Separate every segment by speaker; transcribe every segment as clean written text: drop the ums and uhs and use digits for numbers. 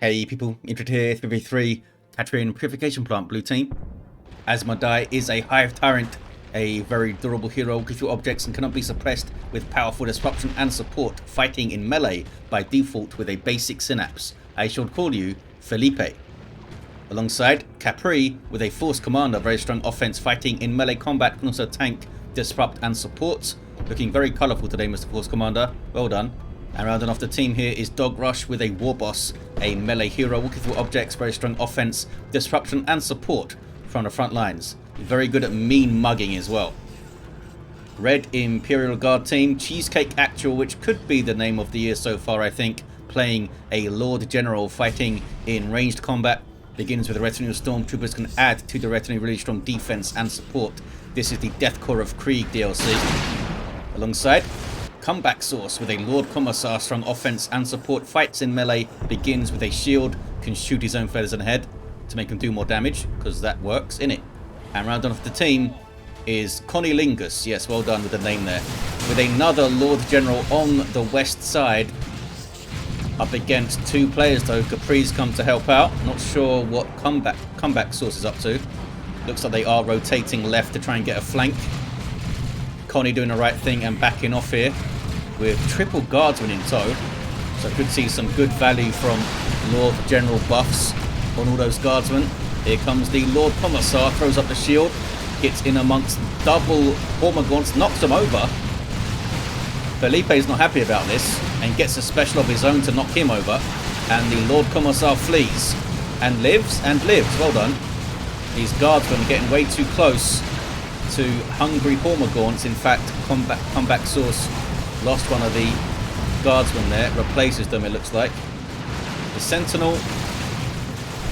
Speaker 1: Hey people, Intro here, 3v3, Capri and Purification Plant, blue team. aZmodai is a Hive Tyrant, a very durable hero, gives you objects and cannot be suppressed with powerful disruption and support, fighting in melee by default with a basic synapse. I should call you Felipe. Alongside Capri with a Force Commander, very strong offense, fighting in melee combat, can also tank, disrupt and support. Looking very colourful today, Mr. Force Commander, well done. And rounding off the team here is dogrush with a Warboss, a melee hero, walking through objects, very strong offense, disruption and support from the front lines. Very good at mean mugging as well. Red Imperial Guard team, Cheesecake Actual, which could be the name of the year so far I think, playing a Lord General fighting in ranged combat. Begins with a retinue of stormtroopers, can add to the retinue really strong defense and support. This is the Deathcore of Krieg DLC. Alongside Comeback Source with a Lord Commissar, strong offense and support, fights in melee, begins with a shield, can shoot his own feathers in the head to make him do more damage, because that works, innit? And rounding off the team is Connie Lingus, yes, well done with the name there, with another Lord General on the west side, up against two players though. Capri's come to help out, not sure what Comeback Source is up to. Looks like they are rotating left to try and get a flank. Connie doing the right thing and backing off here with triple guardsmen in tow, so I could see some good value from Lord General buffs on all those guardsmen. Here comes the Lord Commissar, throws up the shield, gets in amongst double Hormagaunts, knocks them over. Felipe's not happy about this and gets a special of his own to knock him over, and the Lord Commissar flees and lives, well done. These guardsmen getting way too close to hungry Hormagaunts. In fact, Comeback Source lost one of the guardsmen there, replaces them it looks like. The Sentinel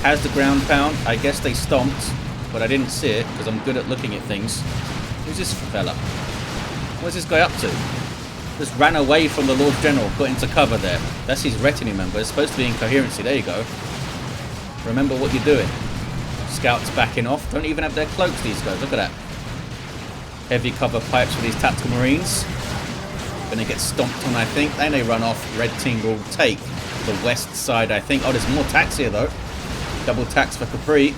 Speaker 1: has the ground pound. I guess they stomped, but I didn't see it because I'm good at looking at things. Who's this fella? What's this guy up to? Just ran away from the Lord General, got into cover there. That's his retinue member. It's supposed to be in coherency. There you go. Remember what you're doing. Scouts backing off. Don't even have their cloaks, these guys. Look at that. Heavy cover pipes for these tactical marines. Gonna get stomped on, I think. Then they run off. Red team will take the west side, I think. Oh, there's more tax here, though. Double tax for Capri.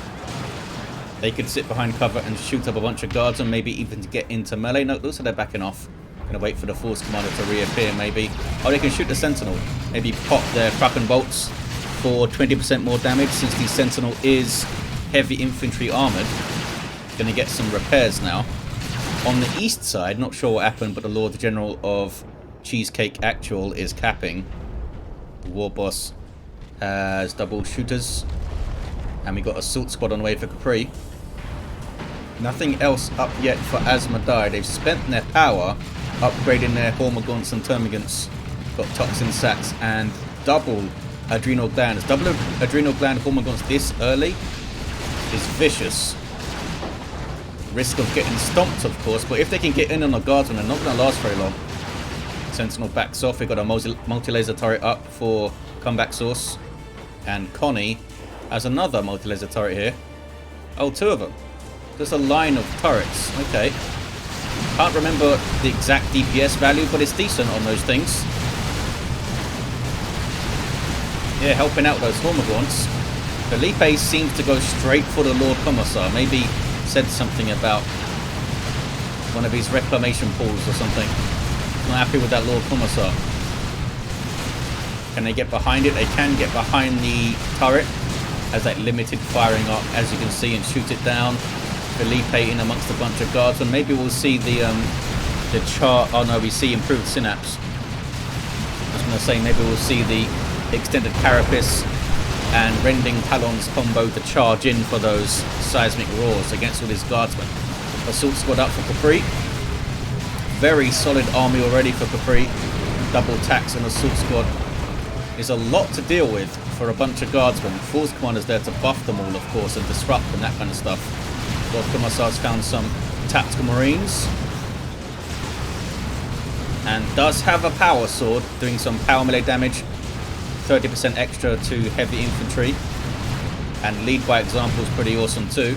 Speaker 1: They could sit behind cover and shoot up a bunch of guards and maybe even to get into melee. No, looks like they're backing off. Gonna wait for the Force Commander to reappear, maybe. Oh, they can shoot the Sentinel. Maybe pop their Kraken bolts for 20% more damage, since the Sentinel is heavy infantry armored. Gonna get some repairs now. On the east side, not sure what happened, but the Lord General of Cheesecake Actual is capping. The Warboss has double shooters. And we got Assault Squad on the way for Capri. Nothing else up yet for aZmodai. They've spent their power upgrading their Hormagaunts and Termagants. Got Toxin Sats and double Adrenal Glands. Double Adrenal Gland Hormagaunts this early is vicious. Risk of getting stomped, of course, but if they can get in on the guardsmen, they're not going to last very long. Sentinel backs off. We've got a multi-laser turret up for Comeback Source. And Connie has another multi-laser turret here. Oh, two of them. There's a line of turrets. Okay. Can't remember the exact DPS value, but it's decent on those things. Yeah, helping out those Hormagaunts. Felipe seems to go straight for the Lord Commissar. Maybe said something about one of his reclamation pools or something. Not happy with that Lord Commissar. Can they get behind it? They can get behind the turret. Has that limited firing up, as you can see, and shoot it down. Felipe in amongst a bunch of guards, and maybe we'll see the char. Oh no, we see improved synapse. I was going to say maybe we'll see the extended carapace and rending talons combo to charge in for those seismic roars against all his guardsmen. Assault Squad up for Capri. Very solid army already for Capri. Double tax on Assault Squad. There's a lot to deal with for a bunch of guardsmen. Force Commander's there to buff them all, of course, and disrupt and that kind of stuff. Lord Commissar's found some tactical marines. And does have a power sword, doing some power melee damage. 30% extra to heavy infantry, and lead by example is pretty awesome too.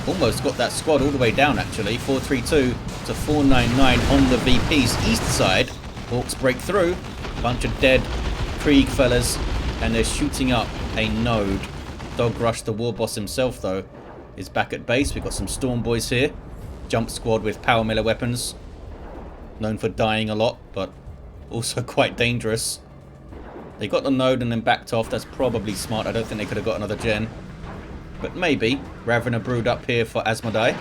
Speaker 1: Almost got that squad all the way down actually. 432 to 499 on the VP's east side. Orks break through, bunch of dead Krieg fellas, and they're shooting up a node. Dogrush, the Warboss himself, though, is back at base. We've got some Storm Boys here. Jump squad with power melee weapons. Known for dying a lot, but also quite dangerous. They got the node and then backed off. That's probably smart. I don't think they could have got another gen. But maybe. Ravener Brood up here for aZmodai.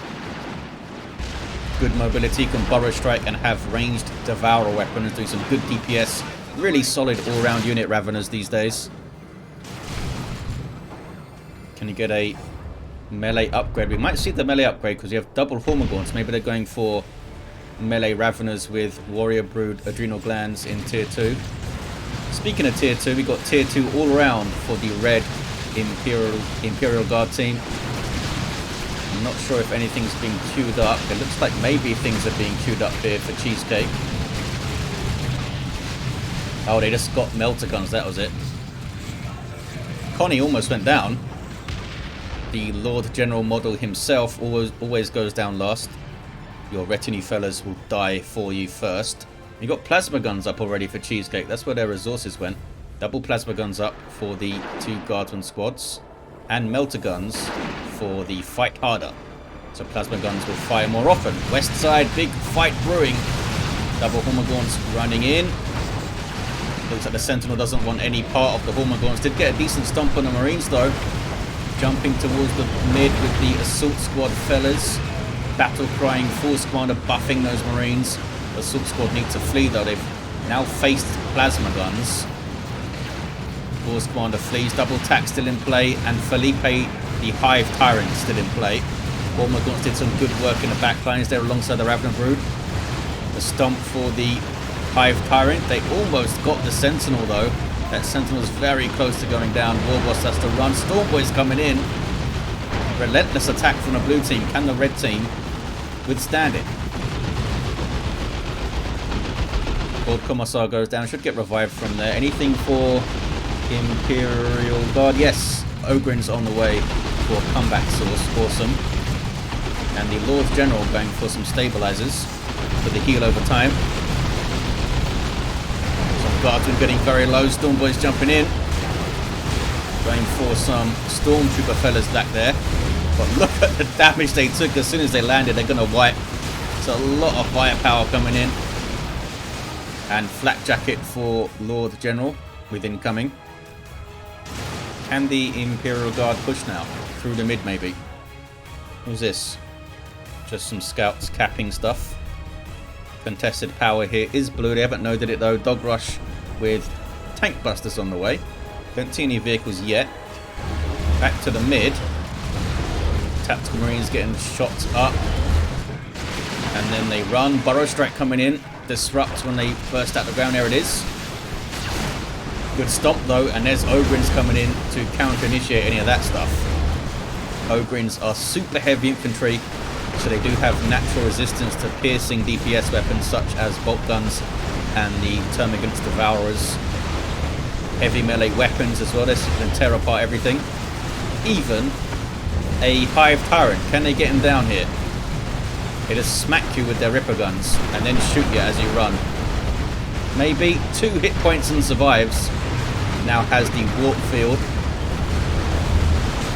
Speaker 1: Good mobility, can burrow strike and have ranged Devourer weapons. Doing some good DPS. Really solid all-round unit, Raveners, these days. Can you get a melee upgrade? We might see the melee upgrade because you have double Hormagaunts. Maybe they're going for melee Raveners with Warrior Brood Adrenal Glands in Tier 2. Speaking of Tier 2, we got Tier 2 all around for the red Imperial Guard team. I'm not sure if anything's being queued up. It looks like maybe things are being queued up here for Cheesecake. Oh, they just got melter guns, that was it. Connie almost went down. The Lord General model himself always goes down last. Your retinue fellas will die for you first. You got plasma guns up already for Cheesecake. That's where their resources went. Double plasma guns up for the 2 guardsman squads. And melter guns for the fight harder. So plasma guns will fire more often. West side, big fight brewing. Double Hormagaunts running in. Looks like the Sentinel doesn't want any part of the Hormagaunts. Did get a decent stomp on the Marines though. Jumping towards the mid with the assault squad fellas. Battle crying Force Commander buffing those Marines. Assault squad need to flee though. They've now faced plasma guns. Force Commander flees. Double tack still in play. And Felipe, the Hive Tyrant, still in play. Hormagaunts did some good work in the back lines there alongside the Ravener Brood. The stomp for the Hive Tyrant. They almost got the Sentinel though. That Sentinel's very close to going down. Warboss has to run. Storm Boys coming in. Relentless attack from the blue team. Can the red team withstand it? Old Commissar goes down. Should get revived from there. Anything for Imperial Guard? Yes. Ogren's on the way for a comeback source. Awesome. And the Lord General going for some stabilizers for the heal over time. Guardsmen getting very low. Storm Boys jumping in. Going for some Stormtrooper fellas back there. But look at the damage they took as soon as they landed. They're going to wipe. It's a lot of firepower coming in. And flak jacket for Lord General with incoming. Can the Imperial Guard push now? Through the mid maybe. Who's this? Just some scouts capping stuff. Contested power here is blue. They haven't noded it though. Dogrush with tank busters on the way. Don't see any vehicles yet. Back to the mid. Tactical Marines getting shot up. And then they run. Burrow strike coming in. Disrupt when they burst out the ground. There it is. Good stomp though. And there's Ogryns coming in to counter-initiate any of that stuff. Ogryns are super heavy infantry. So they do have natural resistance to piercing DPS weapons such as bolt guns and the Termagant's Devourers. Heavy melee weapons as well. This can tear apart everything. Even a Hive Tyrant. Can they get him down here? They just smack you with their Ripper guns and then shoot you as you run. Maybe 2 hit points and survives. Now has the warp field.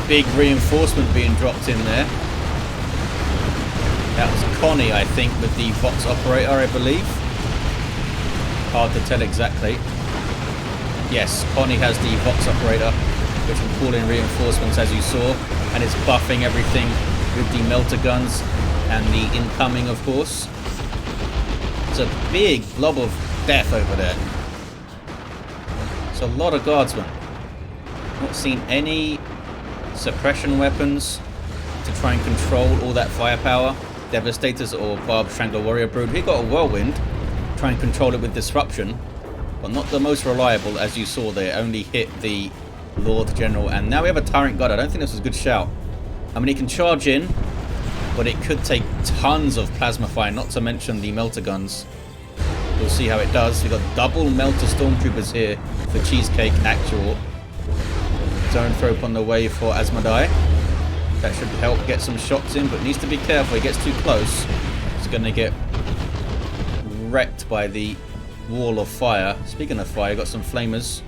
Speaker 1: Big reinforcement being dropped in there. That was Connie, I think, with the Vox Operator, I believe. Hard to tell exactly. Yes, Connie has the Vox Operator, which will call in reinforcements, as you saw. And it's buffing everything with the melter guns and the incoming, of course. It's a big blob of death over there. It's a lot of guardsmen. Not seen any suppression weapons to try and control all that firepower. Devastators or Barb Strangler Warrior Brood. He got a Whirlwind. Try and control it with Disruption. But not the most reliable, as you saw there. Only hit the Lord General. And now we have a Tyrant God. I don't think this was a good shout. I mean, he can charge in, but it could take tons of plasma fire, not to mention the melter guns. We'll see how it does. We've got double melter stormtroopers here for Cheesecake Actual. Zone throw on the way for aZmodai. That should help get some shots in, but needs to be careful. He gets too close. He's going to get wrecked by the wall of fire. Speaking of fire, got some flamers.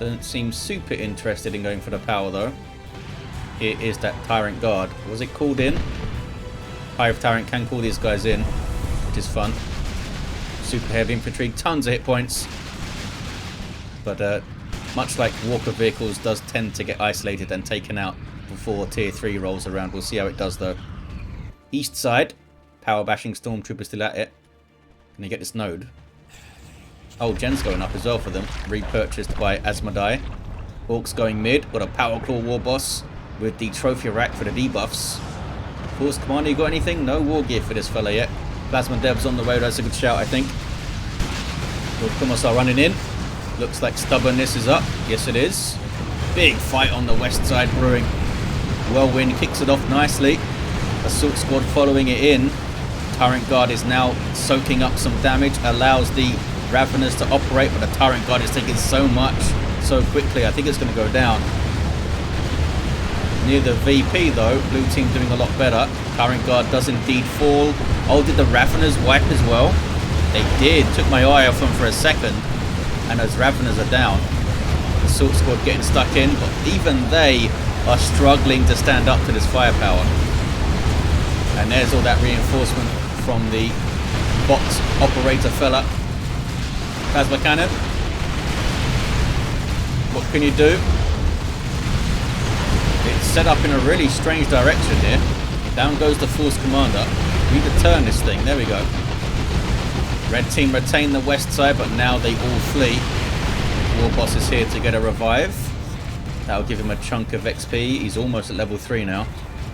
Speaker 1: Don't seem super interested in going for the power though. Here is that Tyrant Guard. Was it called in? Hive Tyrant can call these guys in, which is fun. Super heavy infantry, tons of hit points. But much like Walker vehicles, does tend to get isolated and taken out before tier 3 rolls around. We'll see how it does though. East side, power bashing stormtroopers still at it. Can you get this node? Oh, Gen's going up as well for them. Repurchased by aZmodai. Orks going mid. Got a Power Claw Warboss with the trophy rack for the debuffs. Force Commander, you got anything? No war gear for this fella yet. Plasma Dev's on the way. That's a good shout, I think. Lord Commissar running in. Looks like stubbornness is up. Yes, it is. Big fight on the west side brewing. Whirlwind kicks it off nicely. Assault Squad following it in. Tyrant Guard is now soaking up some damage. Allows the Raveners to operate, but the Tyrant Guard is taking so much so quickly. I think it's going to go down. Near the VP though, blue team doing a lot better. Tyrant Guard does indeed fall. Oh, did the Raveners wipe as well? They did. Took my eye off them for a second. And those Raveners are down. The Assault Squad getting stuck in, but even they are struggling to stand up to this firepower. And there's all that reinforcement from the bot operator fella. Plasma cannon. What can you do? It's set up in a really strange direction here. Down goes the Force Commander. We need to turn this thing. There we go. Red team retain the west side, but now they all flee. Warboss is here to get a revive. That'll give him a chunk of XP. He's almost at level 3 now.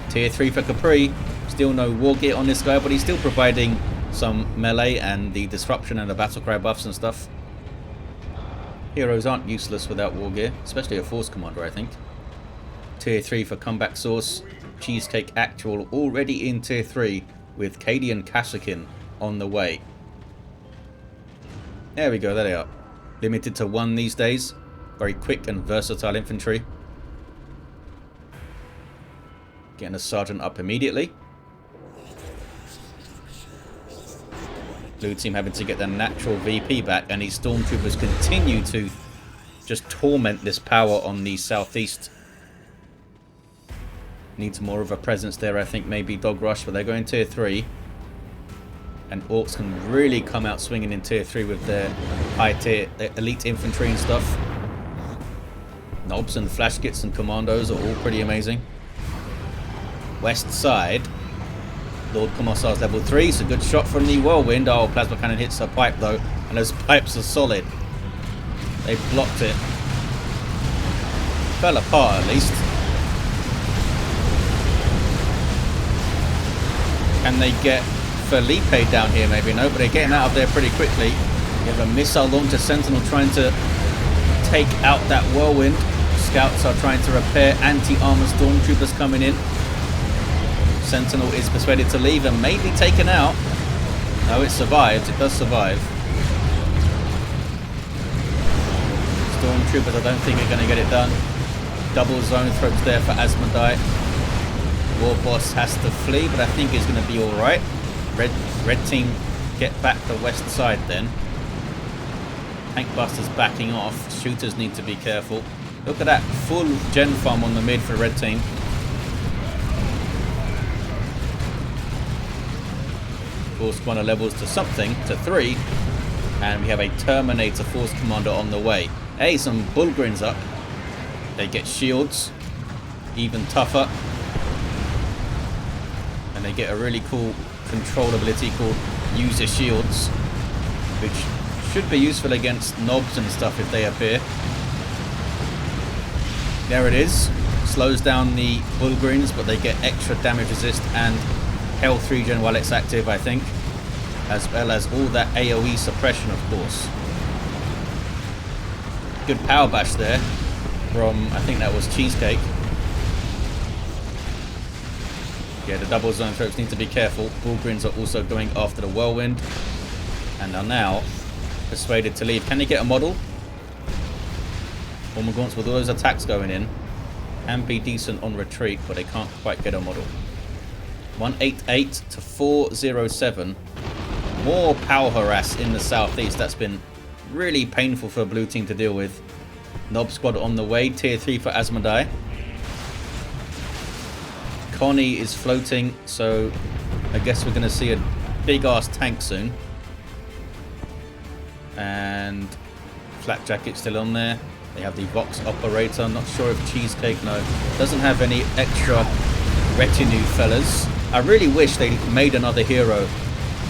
Speaker 1: Tier 3 for Capri. Still no war gear on this guy, but he's still providing some melee and the disruption and the battle cry buffs and stuff. Heroes aren't useless without war gear, especially a Force Commander, I think. Tier 3 for Comeback Source. Cheesecake Actual already in Tier 3 with Cadian Kassakin on the way. There we go, there they are. Limited to 1 these days. Very quick and versatile infantry. Getting a sergeant up immediately. Blue team having to get their natural VP back, and these stormtroopers continue to just torment this power on the southeast. Needs more of a presence there, I think. Maybe dogrush, but they're going tier 3. And Orks can really come out swinging in tier 3 with their high tier elite infantry and stuff. Knobs and flash kits and commandos are all pretty amazing. West side, Lord Commissar's level 3. It's a good shot from the Whirlwind. Oh, Plasma Cannon hits a pipe though, and those pipes are solid. They blocked it. Fell apart at least. Can they get Felipe down here? Maybe no, but they're getting out of there pretty quickly. You have a missile launcher Sentinel trying to take out that Whirlwind. Scouts are trying to repair. Anti-armor stormtroopers coming in. Sentinel is persuaded to leave and may be taken out. No, it survives. It does survive. Stormtroopers, I don't think are going to get it done. Double zone throws there for aZmodai. Warboss has to flee, but I think he's going to be alright. Red team get back the west side then. Tank busters backing off. Shooters need to be careful. Look at that full gen farm on the mid for red team. Force Commander levels to something, to 3. And we have a Terminator Force Commander on the way. Hey, some Bullgrins up. They get shields. Even tougher. And they get a really cool control ability called User Shields, which should be useful against knobs and stuff if they appear. There it is. Slows down the Bullgrins, but they get extra damage resist and health regen while it's active, I think. As well as all that AoE suppression, of course. Good power bash there from, I think that was Cheesecake. Yeah, the double zone throats need to be careful. Bullgrins are also going after the Whirlwind. And are now persuaded to leave. Can they get a model? Ormagaunts with all those attacks going in can be decent on retreat, but they can't quite get a model. 188 to 407. More power harass in the southeast. That's been really painful for a blue team to deal with. Nob squad on the way. Tier 3 for aZmodai. Connie is floating, so I guess we're going to see a big-ass tank soon. And Flak Jacket's still on there. They have the Vox Operator. I'm not sure if Cheesecake, no, doesn't have any extra retinue, fellas. I really wish they made another hero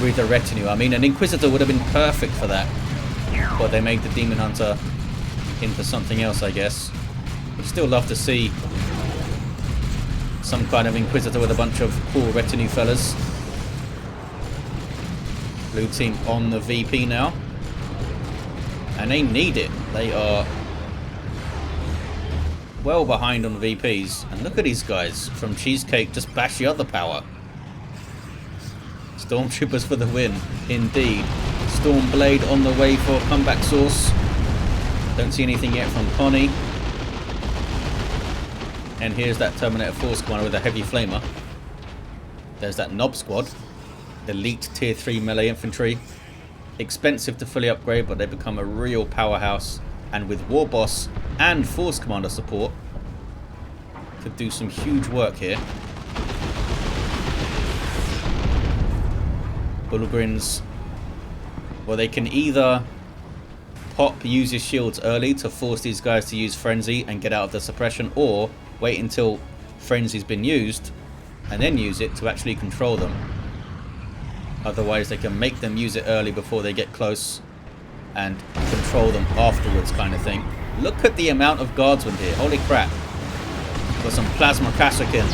Speaker 1: with a retinue. I mean, an Inquisitor would have been perfect for that. But they made the Demon Hunter into something else, I guess. I'd still love to see some kind of Inquisitor with a bunch of cool retinue, fellas. Blue team on the VP now. And they need it. They are well behind on VPs. And look at these guys from Cheesecake just bash the other power. Stormtroopers for the win, indeed. Stormblade on the way for comeback source. Don't see anything yet from Connie. And here's that Terminator Force Commander with a heavy flamer. There's that Nob squad. Elite tier 3 melee infantry. Expensive to fully upgrade, but they become a real powerhouse. And with Warboss and Force Commander support, could do some huge work here. Bullgrins, well, they can either Pop use his shields early to force these guys to use Frenzy and get out of the suppression, or wait until Frenzy's been used and then use it to actually control them. Otherwise they can make them use it early before they get close and control them afterwards, kind of thing. Look at the amount of guardsmen here, holy crap. Got some Plasma Kashyyykin.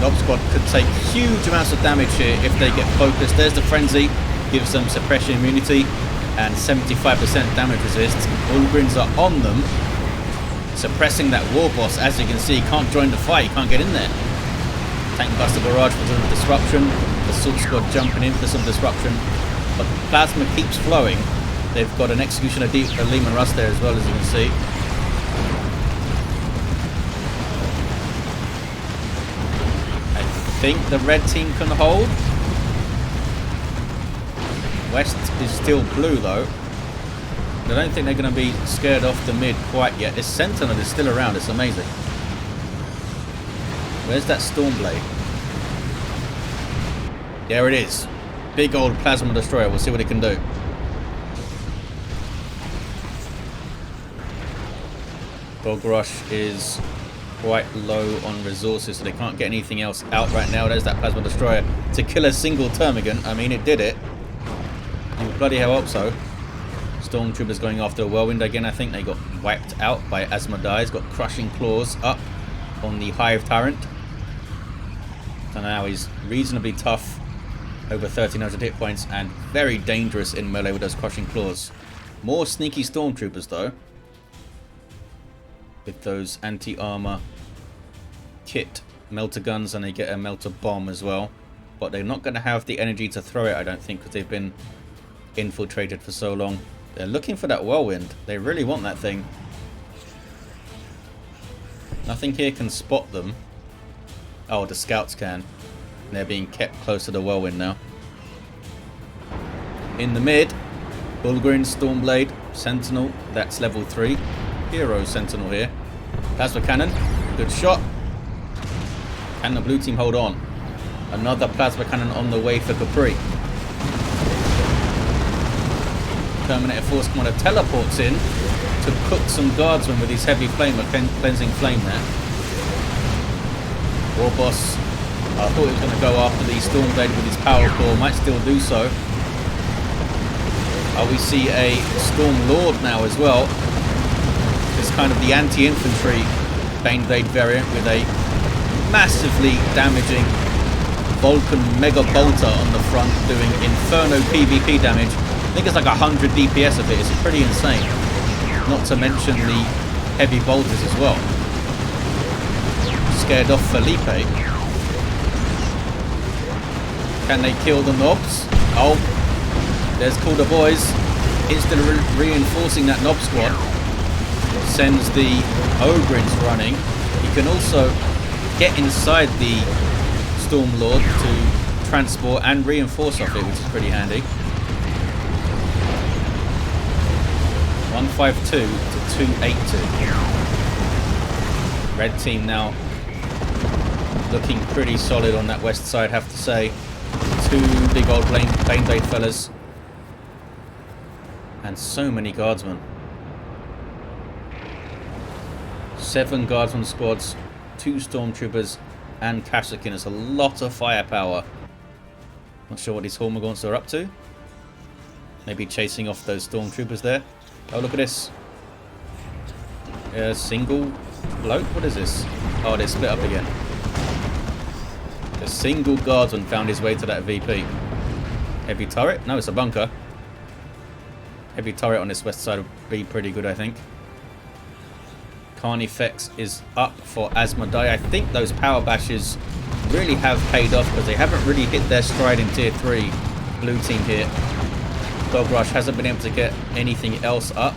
Speaker 1: Nob squad could take huge amounts of damage here if they get focused. There's the Frenzy, gives them suppression immunity and 75% damage resist. Bullgrins are on them, suppressing that Warboss. As you can see, can't join the fight, can't get in there. Tank Buster Barrage for some disruption. The Assault Squad jumping in for some disruption. But the plasma keeps flowing. They've got an Executioner Deep, a Lehman Russ there as well, as you can see. I think the red team can hold. West is still blue though. I don't think they're going to be scared off the mid quite yet. This Sentinel is still around, it's amazing. Where's that Stormblade? There it is. Big old Plasma Destroyer, we'll see what it can do. dogrush is quite low on resources, so they can't get anything else out right now. There's that Plasma Destroyer to kill a single Termagant. I mean, it did it. You bloody hell hope so. Stormtroopers going after a Whirlwind again. I think they got wiped out by aZmodai. He's got Crushing Claws up on the Hive Tyrant. So now he's reasonably tough, over 1300 hit points, and very dangerous in melee with those Crushing Claws. More sneaky Stormtroopers though, with those anti-armor kit melter guns, and they get a melter bomb as well. But they're not going to have the energy to throw it, I don't think, because they've been infiltrated for so long. They're looking for that Whirlwind. They really want that thing. Nothing here can spot them. Oh, the scouts can. They're being kept close to the Whirlwind now. In the mid, Bullgrin, Stormblade, Sentinel. That's level 3. Hero Sentinel here. Plasma Cannon. Good shot. Can the blue team hold on? Another Plasma Cannon on the way for Capri. Terminator Force Commander teleports in to cook some guardsmen with his heavy flamer, cleansing flame there. Warboss, I thought he was going to go after the Stormblade with his power core, might still do so. We see a Storm Lord now as well. It's kind of the anti-infantry Baneblade variant with a massively damaging Vulcan Mega Bolter on the front, doing Inferno PvP damage. I think it's like 100 DPS of it. It's pretty insane. Not to mention the heavy bolters as well. Scared off Felipe. Can they kill the Nobs? Oh, there's Calder Boys. Instantly reinforcing that Nob squad. Sends the Ogrins running. He can also get inside the Stormlord to transport and reinforce off it, which is pretty handy. 152 to 282. Red team now looking pretty solid on that west side, have to say. Two big old plane blade fellas. And so many guardsmen. 7 guardsman squads, 2 stormtroopers, and Kashyyykin. It's a lot of firepower. Not sure what these Hormagaunts are up to. Maybe chasing off those stormtroopers there. Oh, look at this. Single bloke? What is this? Oh, they split up again. A single guardsman found his way to that VP. Heavy turret? No, it's a bunker. Heavy turret on this west side would be pretty good, I think. Carnifex is up for aZmodai. I think those power bashes really have paid off because they haven't really hit their stride in tier 3. Blue team here. Dogrush hasn't been able to get anything else up.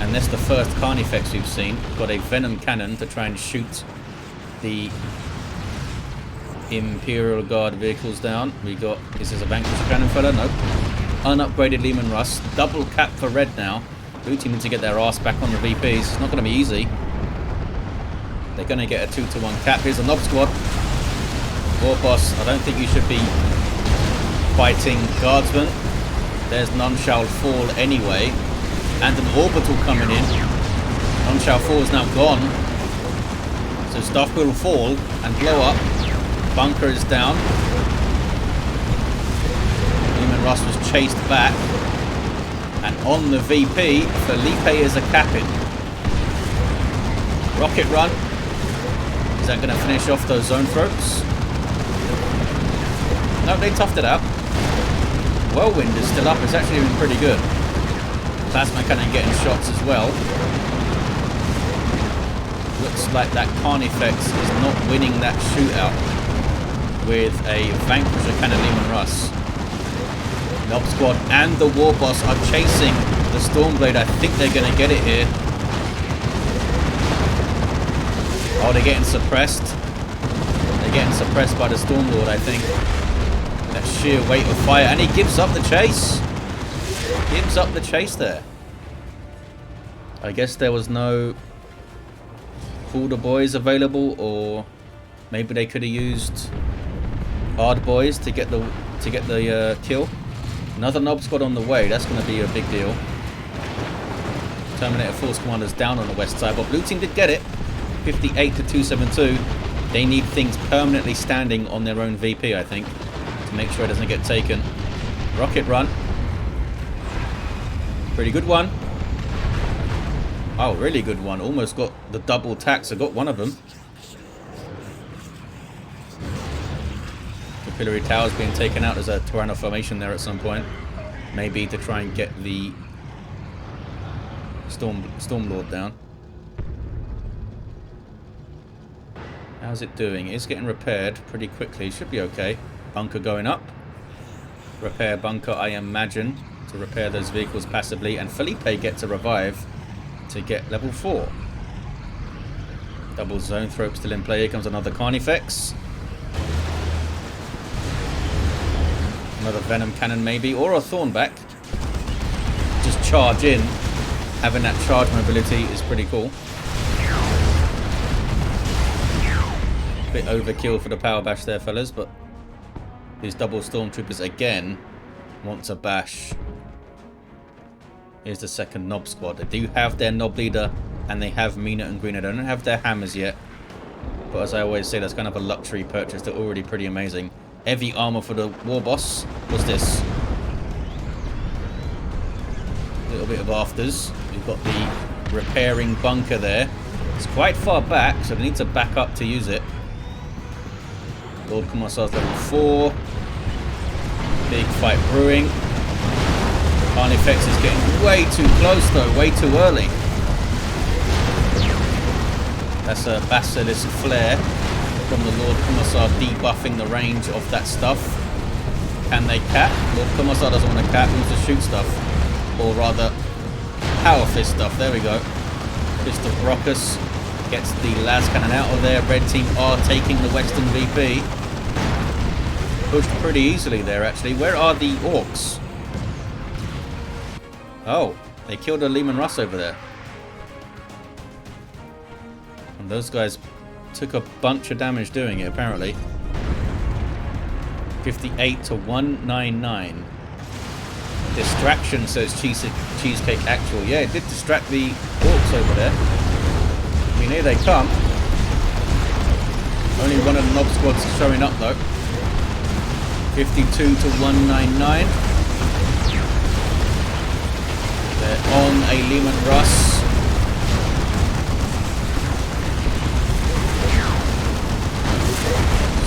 Speaker 1: And that's the first Carnifex we've seen. Got a Venom Cannon to try and shoot the Imperial Guard vehicles down. We got, is this a Vanquisher Cannon fella? Nope. Unupgraded Leman Russ. Double cap for red now. Blue team need to get their ass back on the VPs. It's not going to be easy. They're going to get a 2-to-1 cap. Here's a Nob Squad. Warboss, I don't think you should be fighting Guardsmen. There's None Shall Fall anyway. And an Orbital coming in. None Shall Fall is now gone. So stuff will fall and blow up. Bunker is down. Leman Russ was chased back. And on the VP, Felipe is a capping. Rocket run. Is that going to finish off those zone throats? No, they toughed it out. Whirlwind is still up. It's actually doing pretty good. Plasma cannon getting shots as well. Looks like that Carnifex is not winning that shootout with a Vanquisher Cannon Leman Russ. Nob Squad and the Warboss are chasing the Stormblade. I think they're going to get it here. Oh, they're getting suppressed. They're getting suppressed by the Stormlord, I think. That sheer weight of fire. And he gives up the chase. Gives up the chase there. I guess there was no Calder Boys available, or maybe they could have used Ard Boys to get the kill. Another Nob Squad on the way. That's going to be a big deal. Terminator Force Commanders down on the west side, but blue team did get it. 58 to 272. They need things permanently standing on their own VP, I think, to make sure it doesn't get taken. Rocket run. Pretty good one. Oh, really good one. Almost got the double tax. I got one of them. Capillary Tower's being taken out. There's a Tyranno formation there at some point. Maybe to try and get the Stormlord down. How's it doing? It's getting repaired pretty quickly. Should be okay. Bunker going up. Repair bunker, I imagine, to repair those vehicles passively. And Felipe gets a revive to get level 4. Double zone thrope still in play. Here comes another Carnifex. Another Venom Cannon maybe, or a Thornback. Just charge in. Having that charge mobility is pretty cool. Bit overkill for the power bash there, fellas, but these double Stormtroopers again want to bash. Here's the second Nob Squad. They do have their Nob Leader, and they have Mina and Green. They don't have their hammers yet, but as I always say, that's kind of a luxury purchase. They're already pretty amazing. Heavy armor for the Warboss. What's this? A little bit of afters. We've got the repairing bunker there. It's quite far back, so they need to back up to use it. Lord Commissar's level 4. Big fight brewing. Carnifex is getting way too close though, way too early. That's a Basilisk Flare from the Lord Commissar, debuffing the range of that stuff. Can they cap? Lord Commissar doesn't want to cap, he wants to shoot stuff. Or rather, Power Fist stuff. There we go. Fist of Brockus gets the las cannon out of there. Red team are taking the Western VP. Pushed pretty easily there, actually. Where are the Orks? Oh, They killed a Lehman Russ over there. And those guys took a bunch of damage doing it, apparently. 58 to 199. Distraction, says Cheesecake Actual. Yeah, it did distract the Orks over there. I mean, here they come. Only one of the Knob Squads showing up, though. 52 to 199. They're on a Lehman Russ.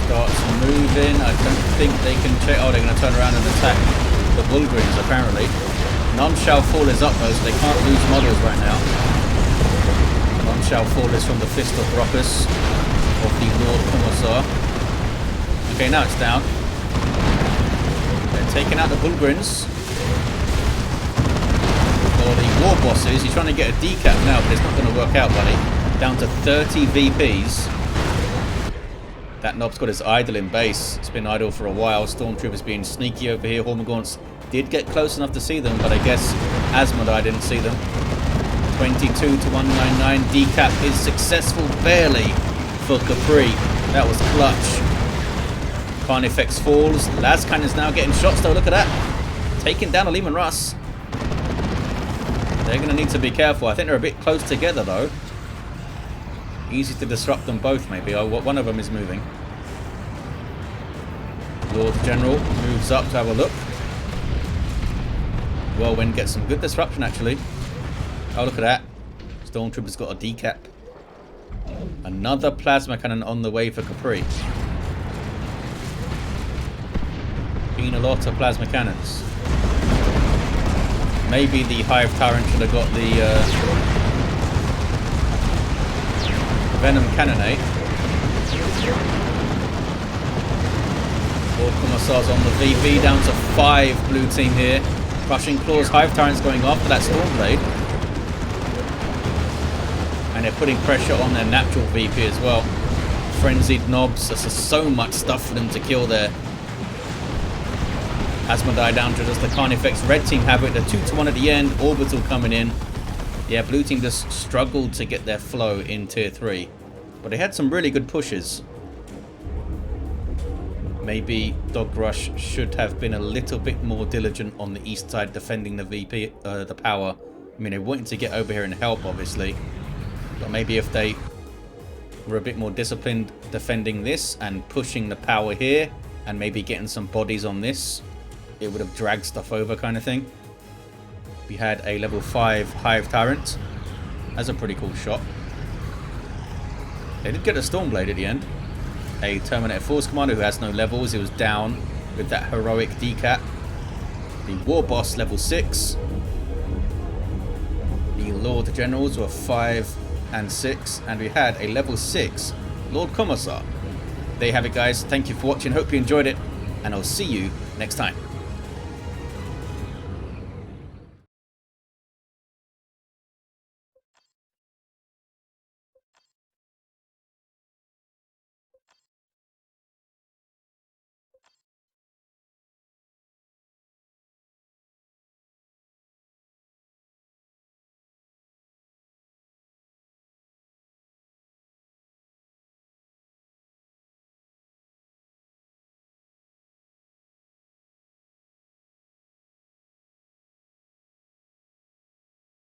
Speaker 1: Starts moving. I don't think they can check. Oh, they're going to turn around and attack the Bullgreens, apparently. None shall fall is up, though, so they can't lose models right now. None shall fall is from the Fist of Ruckus of the Lord Commissar. Okay, now it's down. They're taking out the Bullgreens. Or the Warbosses. He's trying to get a decap now, but it's not going to work out, buddy. Down to 30 VPs. That Knob Squad is idle in base. It's been idle for a while. Stormtroopers being sneaky over here. Hormagaunts did get close enough to see them, but I guess aZmodai didn't see them. 22 to 199. Decap is successful, barely, for Capri. That was clutch. Carnifex falls. Lascan is now getting shots, though. Look at that. Taking down a Lehman Russ. They're going to need to be careful. I think they're a bit close together, though. Easy to disrupt them both, maybe. Oh, one of them is moving. Lord General moves up to have a look. Whirlwind gets some good disruption, actually. Oh, look at that. Stormtrooper's got a decap. Another plasma cannon on the way for Capri. Been a lot of plasma cannons. Maybe the Hive Tyrant should have got the Venom Cannonade. Lord Commissar's on the VP, down to 5 blue team here. Crushing Claws, Hive Tyrant's going after that Stormblade. And they're putting pressure on their natural VP as well. Frenzied Knobs, there's so much stuff for them to kill there. aZmodai down to just the Carnifex. Red team have it, the 2-1 at the end, Orbital coming in. Yeah, blue team just struggled to get their flow in tier 3. But they had some really good pushes. Maybe dogrush should have been a little bit more diligent on the east side defending the VP, the power. I mean, they wanted to get over here and help, obviously. But maybe if they were a bit more disciplined defending this and pushing the power here and maybe getting some bodies on this, it would have dragged stuff over, kind of thing. We had a level 5 Hive Tyrant. That's a pretty cool shot. They did get a Stormblade at the end. A Terminator Force Commander who has no levels. He was down with that heroic decap. The Warboss level 6. The Lord Generals were 5 and 6. And we had a level 6 Lord Commissar. There you have it, guys. Thank you for watching. Hope you enjoyed it. And I'll see you next time.